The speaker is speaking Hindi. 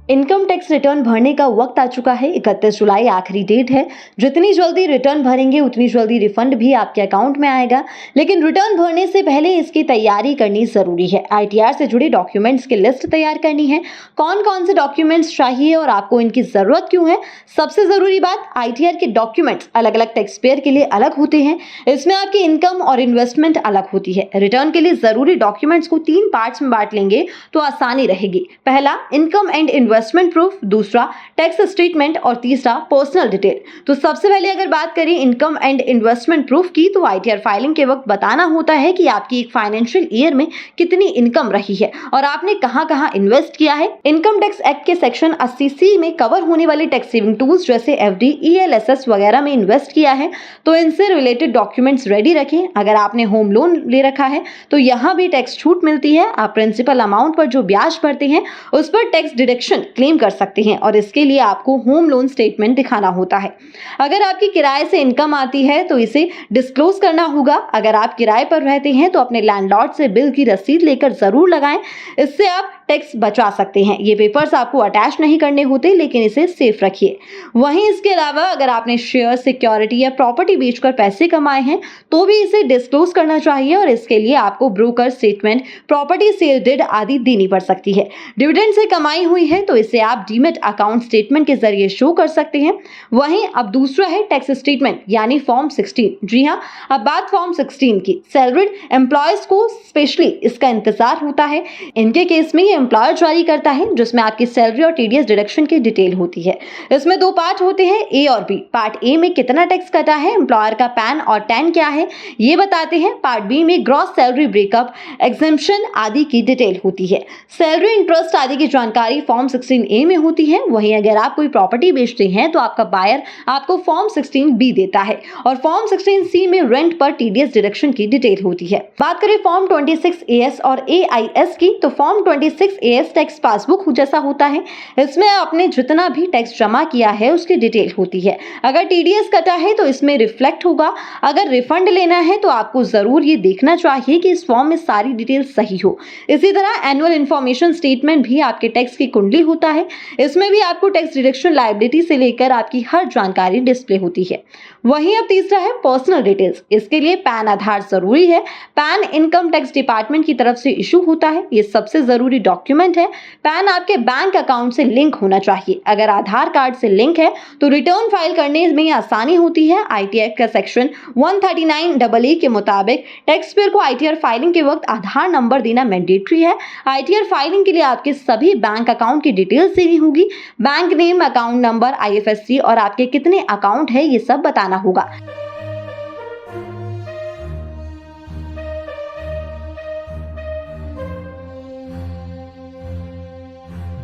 इनकम टैक्स रिटर्न भरने का वक्त आ चुका है। 31 जुलाई आखिरी डेट है। जितनी जल्दी रिटर्न भरेंगे उतनी जल्दी रिफंड भी आपके अकाउंट में आएगा। लेकिन रिटर्न भरने से पहले इसकी तैयारी करनी जरूरी है। आईटीआर से जुड़े डॉक्यूमेंट्स की लिस्ट तैयार करनी है। कौन कौन से डॉक्यूमेंट्स चाहिए और आपको इनकी जरूरत क्यों है। सबसे जरूरी बात, आईटीआर के डॉक्यूमेंट्स अलग अलग टैक्स पेयर के लिए अलग होते हैं। इसमें आपकी इनकम और इन्वेस्टमेंट अलग होती है। रिटर्न के लिए जरूरी डॉक्यूमेंट्स को 3 पार्ट्स में बांट लेंगे तो आसानी रहेगी। पहला, इनकम एंड इन्वेस्टमेंट प्रूफ, दूसरा टैक्स स्टेटमेंट और तीसरा पर्सनल डिटेल। तो सबसे पहले अगर बात करें इनकम एंड इन्वेस्टमेंट प्रूफ की, तो आईटीआर फाइलिंग के वक्त बताना होता है कि आपकी एक फाइनेंशियल ईयर में कितनी इनकम रही है और आपने कहां-कहां इन्वेस्ट किया है। इनकम टैक्स एक्ट के सेक्शन 80C में कवर होने वाले टैक्स सेविंग टूल्स जैसे एफडी, ईएलएसएस वगैरह में इन्वेस्ट किया है तो इनसे रिलेटेड डॉक्यूमेंट्स रेडी रखें। अगर आपने होम लोन ले रखा है तो यहां भी टैक्स छूट मिलती है। आप प्रिंसिपल अमाउंट पर जो ब्याज भरते हैं उस पर टैक्स डिडक्शन क्लेम कर सकते हैं और इसके लिए आपको होम लोन स्टेटमेंट दिखाना होता है। अगर आपकी किराए से इनकम आती है तो इसे डिस्क्लोज करना होगा। अगर आप किराए पर रहते हैं तो अपने लैंडलॉर्ड से बिल की रसीद लेकर जरूर लगाएं। इससे आप टैक्स बचा सकते हैं। ये पेपर्स आपको अटैच नहीं करने होते, लेकिन इसे सेफ रखिए। वहीं इसके अलावा अगर आपने शेयर, सिक्योरिटी या प्रॉपर्टी बेचकर पैसे कमाए हैं तो भी इसे डिस्क्लोज करना चाहिए और इसके लिए आपको broker statement, property sale deed आदि देनी पड़ सकती है। डिविडेंड से कमाई हुई है तो इसे आप डीमैट अकाउंट स्टेटमेंट के जरिए शो कर सकते हैं। वहीं अब दूसरा है टैक्स स्टेटमेंट यानी फॉर्म 16। जी हाँ, अब बात फॉर्म 16 की। सैलरीड एम्प्लॉयज को स्पेशली इसका इंतजार होता है। इनके केस में एम्प्लॉयर जारी करता है जिसमें आपकी सैलरी और टीडीएस डिडक्शन की डिटेल होती है। इसमें 2 पार्ट होते हैं, ए और बी। पार्ट ए में कितना टैक्स कटा है, एम्प्लॉयर का पैन और टैन क्या है ये बताते हैं। पार्ट बी में ग्रॉस सैलरी ब्रेकअप, एग्जेम्पशन आदि की डिटेल होती है। सैलरी, इंटरेस्ट आदि की जानकारी फॉर्म 16A में होती है। वहीं अगर आप कोई प्रॉपर्टी बेचते हैं तो आपका बायर आपको फॉर्म 16B देता है और फॉर्म 16C में रेंट पर टीडीएस डिडक्शन की डिटेल होती है। बात करें फॉर्म 26AS और AIS की, तो फॉर्म 26AS टैक्स पासबुक जैसा होता है। इसमें आपने जितना भी टैक्स जमा किया है उसकी डिटेल होती है। अगर टीडीएस कटा है तो इसमें रिफ्लेक्ट होगा। अगर रिफंड लेना है तो आपको जरूर ये देखना चाहिए कि इस फॉर्म में सारी डिटेल सही हो। इसी तरह एनुअल इंफॉर्मेशन स्टेटमेंट भी आपके टैक्स की कुंडली होता है। इसमें भी आपको टैक्स डिडक्शन, लायबिलिटी से लेकर आपकी हर जानकारी डिस्प्ले होती है। वहीं अब तीसरा है पर्सनल डिटेल्स। इसके लिए पैन, आधार जरूरी है। पैन इनकम टैक्स डिपार्टमेंट की तरफ से इशू होता है। ये सबसे जरूरी डॉक्यूमेंट है। पैन आपके बैंक अकाउंट से लिंक होना चाहिए। अगर आधार कार्ड से लिंक है तो रिटर्न फाइल करने में आसानी होती है। आईटीआर का सेक्शन 139AA के मुताबिक टैक्स पेयर को आईटीआर फाइलिंग के वक्त आधार नंबर देना मैंडेटरी है। आईटीआर फाइलिंग के लिए आपके सभी बैंक अकाउंट की डिटेल्स देनी होगी। Bank name, account number, IFSC और आपके कितने अकाउंट है ये सब बताना होगा।